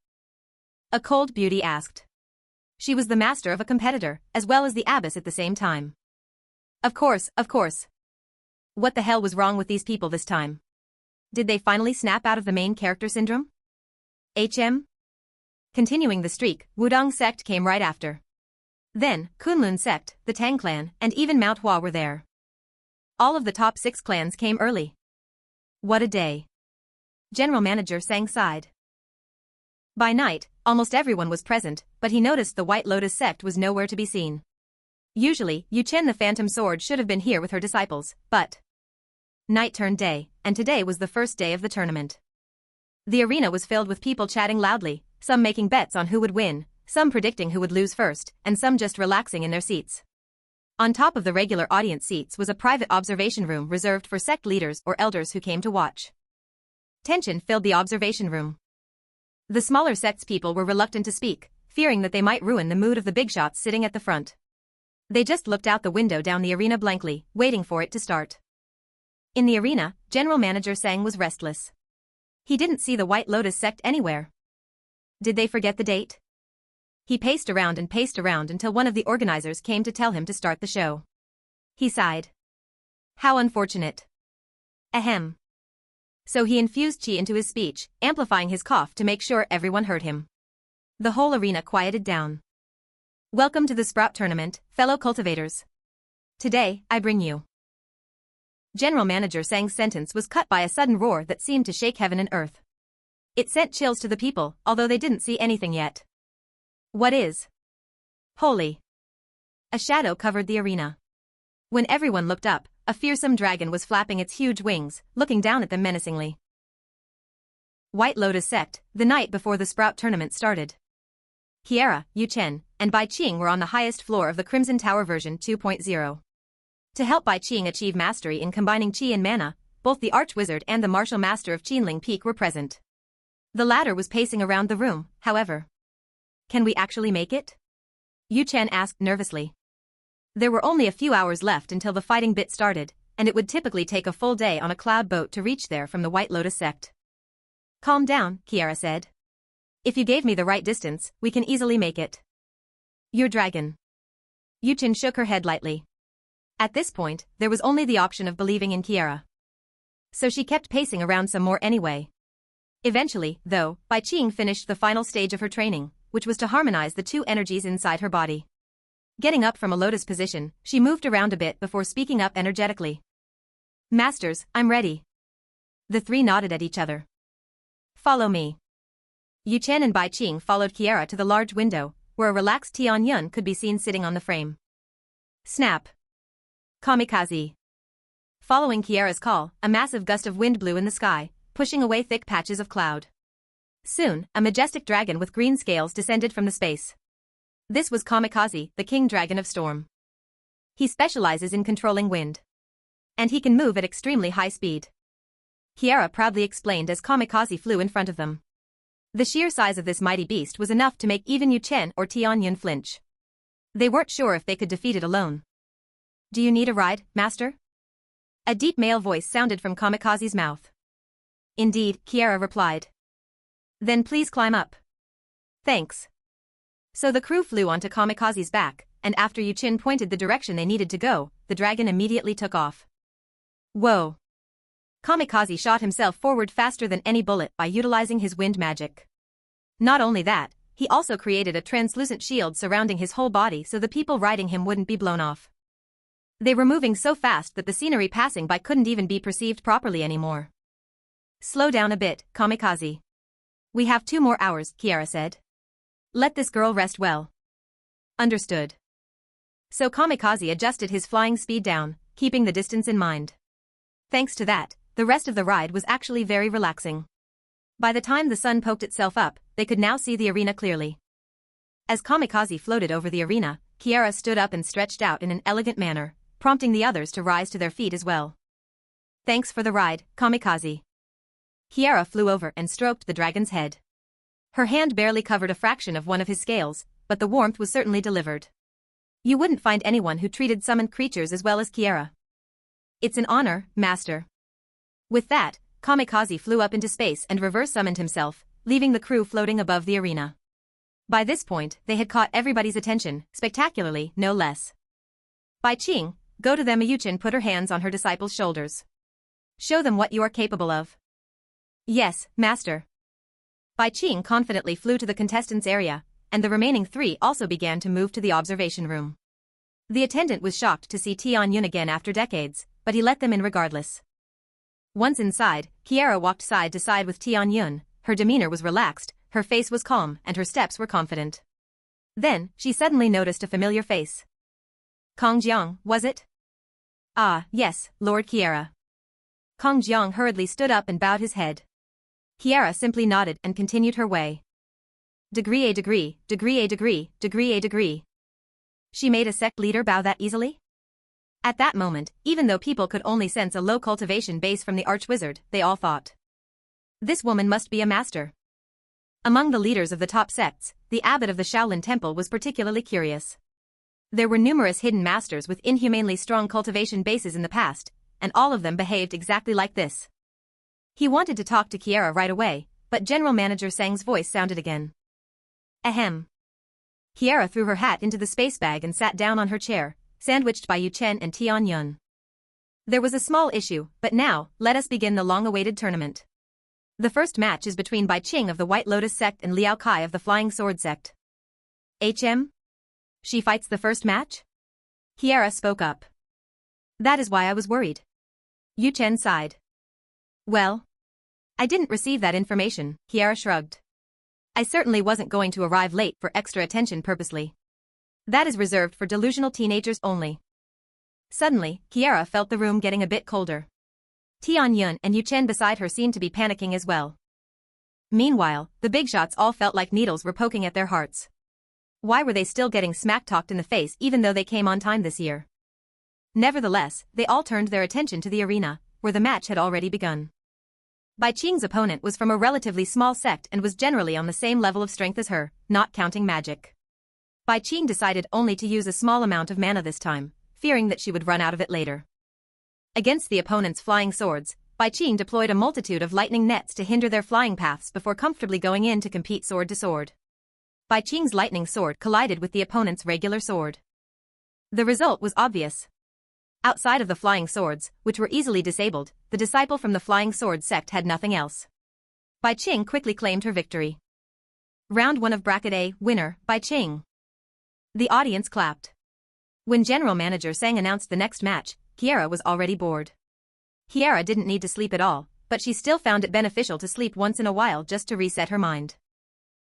A cold beauty asked. She was the master of a competitor, as well as the abbess at the same time. Of course, of course. What the hell was wrong with these people this time? Did they finally snap out of the main character syndrome? Continuing the streak, Wudong sect came right after. Then, Kunlun sect, the Tang clan, and even Mount Hua were there. All of the top 6 clans came early. What a day. General Manager Sang sighed. By night, almost everyone was present, but he noticed the White Lotus sect was nowhere to be seen. Usually, Yu Chen the Phantom Sword should have been here with her disciples, but night turned day, and today was the first day of the tournament. The arena was filled with people chatting loudly, some making bets on who would win, some predicting who would lose first, and some just relaxing in their seats. On top of the regular audience seats was a private observation room reserved for sect leaders or elders who came to watch. Tension filled the observation room. The smaller sect's people were reluctant to speak, fearing that they might ruin the mood of the big shots sitting at the front. They just looked out the window down the arena blankly, waiting for it to start. In the arena, General Manager Sang was restless. He didn't see the White Lotus sect anywhere. Did they forget the date? He paced around until one of the organizers came to tell him to start the show. He sighed. How unfortunate. Ahem. So he infused chi into his speech, amplifying his cough to make sure everyone heard him. The whole arena quieted down. Welcome to the Sprout Tournament, fellow cultivators. Today, I bring you. General Manager Sang's sentence was cut by a sudden roar that seemed to shake heaven and earth. It sent chills to the people, although they didn't see anything yet. What is? Holy. A shadow covered the arena. When everyone looked up, a fearsome dragon was flapping its huge wings, looking down at them menacingly. White Lotus Sect, the night before the Sprout Tournament started. Kierra, Yu Chen, and Bai Qing were on the highest floor of the Crimson Tower version 2.0. To help Bai Qing achieve mastery in combining Qi and mana, both the Archwizard and the Martial Master of Qinling Peak were present. The latter was pacing around the room, however. Can we actually make it? Yu Chen asked nervously. There were only a few hours left until the fighting bit started, and it would typically take a full day on a cloud boat to reach there from the White Lotus sect. Calm down, Kierra said. If you gave me the right distance, we can easily make it. Your dragon. Yu Chen shook her head lightly. At this point, there was only the option of believing in Kierra. So she kept pacing around some more anyway. Eventually, though, Bai Qing finished the final stage of her training, which was to harmonize the two energies inside her body. Getting up from a lotus position, she moved around a bit before speaking up energetically. Masters, I'm ready. The three nodded at each other. Follow me. Yu Chen and Bai Qing followed Kierra to the large window, where a relaxed Tian Yun could be seen sitting on the frame. Snap. Kamikaze. Following Kierra's call, a massive gust of wind blew in the sky, pushing away thick patches of cloud. Soon, a majestic dragon with green scales descended from the space. This was Kamikaze, the king dragon of storm. He specializes in controlling wind. And he can move at extremely high speed. Kierra proudly explained as Kamikaze flew in front of them. The sheer size of this mighty beast was enough to make even Yu Chen or Tian Yun flinch. They weren't sure if they could defeat it alone. Do you need a ride, master? A deep male voice sounded from Kamikaze's mouth. Indeed, Kierra replied. Then please climb up. Thanks. So the crew flew onto Kamikaze's back, and after Yu Chen pointed the direction they needed to go, the dragon immediately took off. Whoa. Kamikaze shot himself forward faster than any bullet by utilizing his wind magic. Not only that, he also created a translucent shield surrounding his whole body so the people riding him wouldn't be blown off. They were moving so fast that the scenery passing by couldn't even be perceived properly anymore. Slow down a bit, Kamikaze. We have 2 more hours, Kierra said. Let this girl rest well. Understood. So Kamikaze adjusted his flying speed down, keeping the distance in mind. Thanks to that, the rest of the ride was actually very relaxing. By the time the sun poked itself up, they could now see the arena clearly. As Kamikaze floated over the arena, Kierra stood up and stretched out in an elegant manner, prompting the others to rise to their feet as well. Thanks for the ride, Kamikaze. Kierra flew over and stroked the dragon's head. Her hand barely covered a fraction of one of his scales, but the warmth was certainly delivered. You wouldn't find anyone who treated summoned creatures as well as Kierra. It's an honor, master. With that, Kamikaze flew up into space and reverse summoned himself, leaving the crew floating above the arena. By this point, they had caught everybody's attention, spectacularly, no less. Bai Qing, go to them. Yu Chen put her hands on her disciples' shoulders. Show them what you are capable of. Yes, master. Bai Qing confidently flew to the contestants' area, and the remaining 3 also began to move to the observation room. The attendant was shocked to see Tian Yun again after decades, but he let them in regardless. Once inside, Kierra walked side to side with Tian Yun. Her demeanor was relaxed, her face was calm and her steps were confident. Then, she suddenly noticed a familiar face. Kong Jiang, was it? Ah, yes, Lord Kierra. Kong Jiang hurriedly stood up and bowed his head. Kierra simply nodded and continued her way. Degree a degree, degree a degree, degree a degree. She made a sect leader bow that easily? At that moment, even though people could only sense a low cultivation base from the Archwizard, they all thought, this woman must be a master. Among the leaders of the top sects, the abbot of the Shaolin Temple was particularly curious. There were numerous hidden masters with inhumanely strong cultivation bases in the past, and all of them behaved exactly like this. He wanted to talk to Kierra right away, but General Manager Sang's voice sounded again. Ahem. Kierra threw her hat into the space bag and sat down on her chair, sandwiched by Yu Chen and Tian Yun. There was a small issue, but now, let us begin the long-awaited tournament. The first match is between Bai Qing of the White Lotus sect and Liao Kai of the Flying Sword sect. She fights the first match? Kierra spoke up. That is why I was worried. Yu Chen sighed. Well, I didn't receive that information, Kierra shrugged. I certainly wasn't going to arrive late for extra attention purposely. That is reserved for delusional teenagers only. Suddenly, Kierra felt the room getting a bit colder. Tian Yun and Yu Chen beside her seemed to be panicking as well. Meanwhile, the big shots all felt like needles were poking at their hearts. Why were they still getting smack-talked in the face even though they came on time this year? Nevertheless, they all turned their attention to the arena, where the match had already begun. Bai Qing's opponent was from a relatively small sect and was generally on the same level of strength as her, not counting magic. Bai Qing decided only to use a small amount of mana this time, fearing that she would run out of it later. Against the opponent's flying swords, Bai Qing deployed a multitude of lightning nets to hinder their flying paths before comfortably going in to compete sword to sword. Bai Qing's lightning sword collided with the opponent's regular sword. The result was obvious. Outside of the flying swords, which were easily disabled, the disciple from the flying sword sect had nothing else. Bai Qing quickly claimed her victory. Round 1 of Bracket A, winner, Bai Qing. The audience clapped. When General Manager Sang announced the next match, Kierra was already bored. Kierra didn't need to sleep at all, but she still found it beneficial to sleep once in a while just to reset her mind.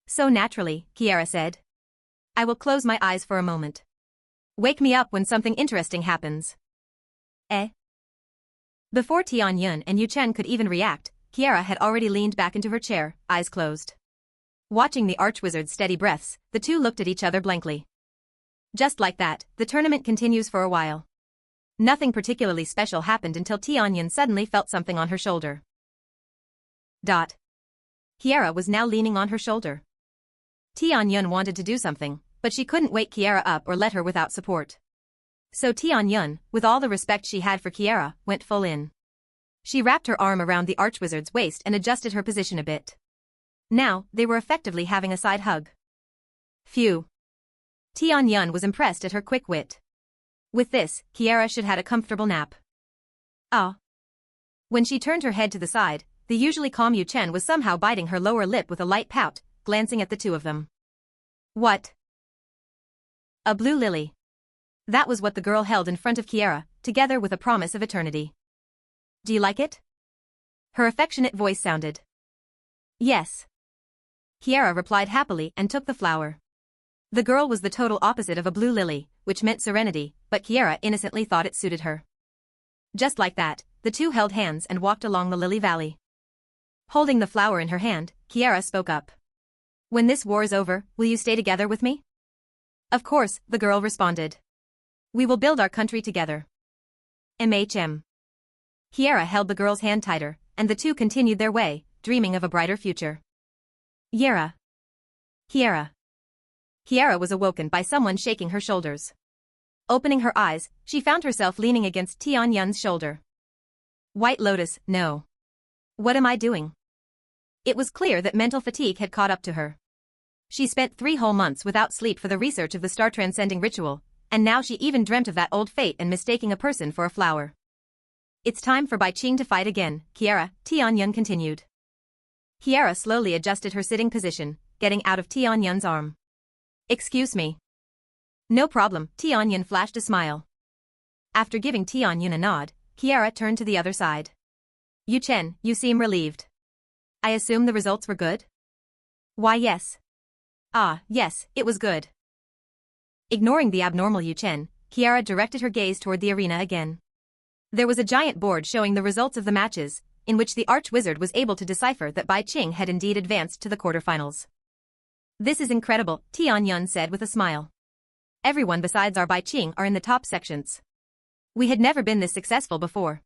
So naturally, Kierra said. I will close my eyes for a moment. Wake me up when something interesting happens. Before Tian Yun and Yu Chen could even react, Kierra had already leaned back into her chair, eyes closed. Watching the Archwizard's steady breaths, the two looked at each other blankly. Just like that, the tournament continues for a while. Nothing particularly special happened until Tian Yun suddenly felt something on her shoulder. Kierra was now leaning on her shoulder. Tian Yun wanted to do something, but she couldn't wake Kierra up or let her without support. So Tian Yun, with all the respect she had for Kierra, went full in. She wrapped her arm around the Archwizard's waist and adjusted her position a bit. Now, they were effectively having a side hug. Phew. Tian Yun was impressed at her quick wit. With this, Kierra should had a comfortable nap. When she turned her head to the side, the usually calm Yu Chen was somehow biting her lower lip with a light pout, glancing at the two of them. What? A blue lily. That was what the girl held in front of Kierra, together with a promise of eternity. Do you like it? Her affectionate voice sounded. Yes. Kierra replied happily and took the flower. The girl was the total opposite of a blue lily, which meant serenity, but Kierra innocently thought it suited her. Just like that, the two held hands and walked along the lily valley. Holding the flower in her hand, Kierra spoke up. When this war is over, will you stay together with me? Of course, the girl responded. We will build our country together. Kierra held the girl's hand tighter, and the two continued their way, dreaming of a brighter future. Kierra. Kierra was awoken by someone shaking her shoulders. Opening her eyes, she found herself leaning against Tian Yun's shoulder. White Lotus, no. What am I doing? It was clear that mental fatigue had caught up to her. She spent 3 whole months without sleep for the research of the star-transcending ritual, and now she even dreamt of that old fate and mistaking a person for a flower. It's time for Bai Qing to fight again, Kierra, Tian Yun continued. Kierra slowly adjusted her sitting position, getting out of Tian Yun's arm. Excuse me. No problem, Tian Yun flashed a smile. After giving Tian Yun a nod, Kierra turned to the other side. Yu Chen, you seem relieved. I assume the results were good? Why yes. Ah, yes, it was good. Ignoring the abnormal Yuchen, Kierra directed her gaze toward the arena again. There was a giant board showing the results of the matches, in which the Archwizard was able to decipher that Bai Qing had indeed advanced to the quarterfinals. This is incredible, Tian Yun said with a smile. Everyone besides our Bai Qing are in the top sections. We had never been this successful before.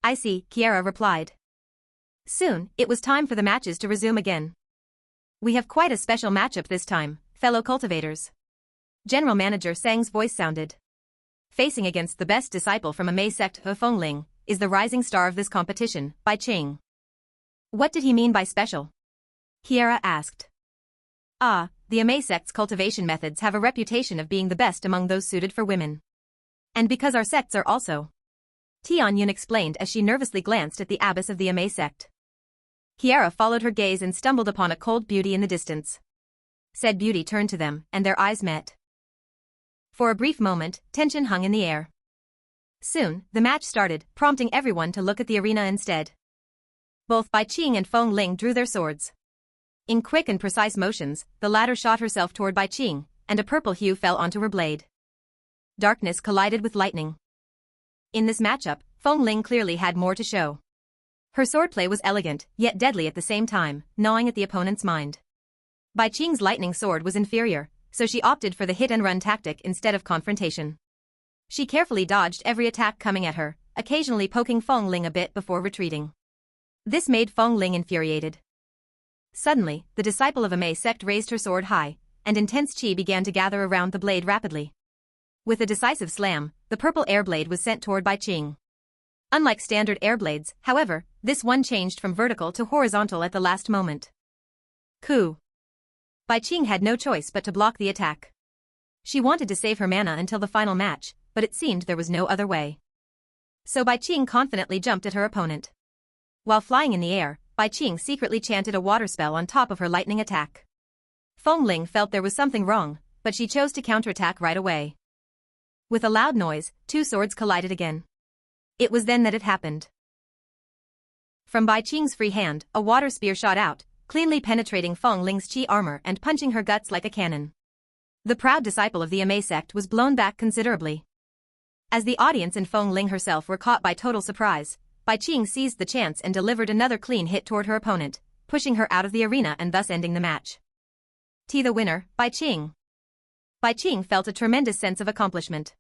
I see, Kierra replied. Soon, it was time for the matches to resume again. We have quite a special matchup this time, fellow cultivators. General Manager Sang's voice sounded. Facing against the best disciple from a Mei sect of Fengling, is the rising star of this competition, Bai Qing. What did he mean by special? Kierra asked. Ah, the Amei sect's cultivation methods have a reputation of being the best among those suited for women. And because our sects are also. Tian Yun explained as she nervously glanced at the abbess of the Amei sect. Kierra followed her gaze and stumbled upon a cold beauty in the distance. Said beauty turned to them, and their eyes met. For a brief moment, tension hung in the air. Soon, the match started, prompting everyone to look at the arena instead. Both Bai Qing and Feng Ling drew their swords. In quick and precise motions, the latter shot herself toward Bai Qing, and a purple hue fell onto her blade. Darkness collided with lightning. In this matchup, Feng Ling clearly had more to show. Her swordplay was elegant, yet deadly at the same time, gnawing at the opponent's mind. Bai Qing's lightning sword was inferior, so she opted for the hit-and-run tactic instead of confrontation. She carefully dodged every attack coming at her, occasionally poking Feng Ling a bit before retreating. This made Feng Ling infuriated. Suddenly, the disciple of a Mei sect raised her sword high, and intense qi began to gather around the blade rapidly. With a decisive slam, the purple air blade was sent toward Bai Qing. Unlike standard air blades, however, this one changed from vertical to horizontal at the last moment. Coup. Bai Qing had no choice but to block the attack. She wanted to save her mana until the final match, but it seemed there was no other way. So Bai Qing confidently jumped at her opponent. While flying in the air, Bai Qing secretly chanted a water spell on top of her lightning attack. Feng Ling felt there was something wrong, but she chose to counterattack right away. With a loud noise, two swords collided again. It was then that it happened. From Bai Qing's free hand, a water spear shot out, cleanly penetrating Feng Ling's qi armor and punching her guts like a cannon. The proud disciple of the Amei sect was blown back considerably. As the audience and Feng Ling herself were caught by total surprise, Bai Qing seized the chance and delivered another clean hit toward her opponent, pushing her out of the arena and thus ending the match. The winner, Bai Qing. Bai Qing felt a tremendous sense of accomplishment.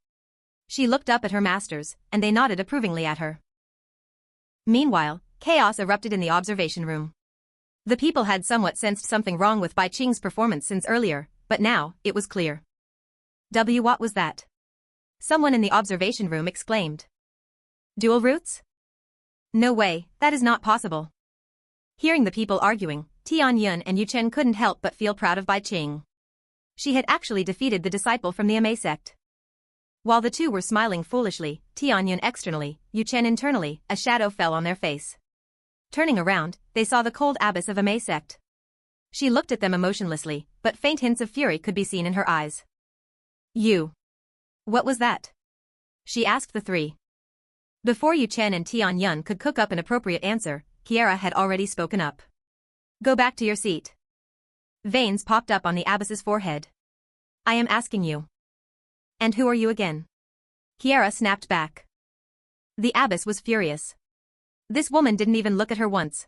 She looked up at her masters, and they nodded approvingly at her. Meanwhile, chaos erupted in the observation room. The people had somewhat sensed something wrong with Bai Qing's performance since earlier, but now, it was clear. What was that? Someone in the observation room exclaimed. Dual roots? No way, that is not possible. Hearing the people arguing, Tian Yun and Yu Chen couldn't help but feel proud of Bai Qing. She had actually defeated the disciple from the Amei sect. While the two were smiling foolishly, Tian Yun externally, Yu Chen internally, a shadow fell on their face. Turning around, they saw the cold abbess of Amei sect. She looked at them emotionlessly, but faint hints of fury could be seen in her eyes. You. What was that? She asked the three. Before Yu Chen and Tian Yun could cook up an appropriate answer, Kierra had already spoken up. Go back to your seat. Veins popped up on the abbess's forehead. I am asking you. And who are you again? Kierra snapped back. The abbess was furious. This woman didn't even look at her once.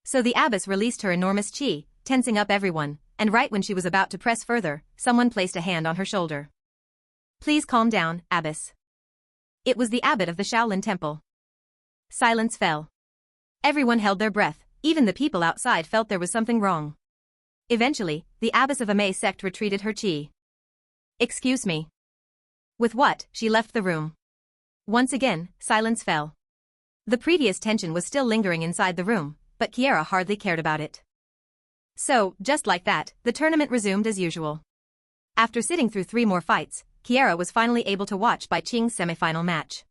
So the abbess released her enormous qi, tensing up everyone, and right when she was about to press further, someone placed a hand on her shoulder. Please calm down, abbess. It was the abbot of the Shaolin temple. Silence fell. Everyone held their breath, even the people outside felt there was something wrong. Eventually, the abbess of Amei sect retreated her qi. Excuse me. With what, she left the room. Once again, silence fell. The previous tension was still lingering inside the room, but Kierra hardly cared about it. So, just like that, the tournament resumed as usual. After sitting through 3 more fights, Kierra was finally able to watch Bai Qing's semifinal match.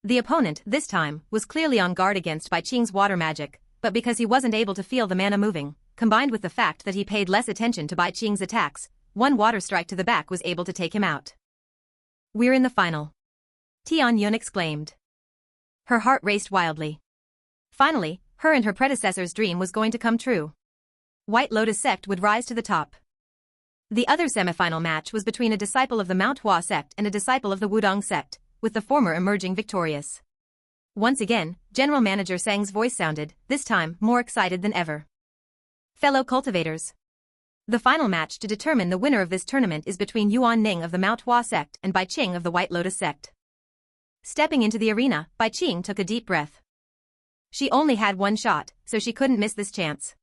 The opponent, this time, was clearly on guard against Bai Qing's water magic, but because he wasn't able to feel the mana moving, combined with the fact that he paid less attention to Bai Qing's attacks, one water strike to the back was able to take him out. We're in the final. Tian Yun exclaimed. Her heart raced wildly. Finally, her and her predecessor's dream was going to come true. White Lotus sect would rise to the top. The other semifinal match was between a disciple of the Mount Hua sect and a disciple of the Wudong sect, with the former emerging victorious. Once again, General Manager Sang's voice sounded, this time more excited than ever. Fellow cultivators. The final match to determine the winner of this tournament is between Yuan Ning of the Mount Hua sect and Bai Qing of the White Lotus sect. Stepping into the arena, Bai Qing took a deep breath. She only had one shot, so she couldn't miss this chance.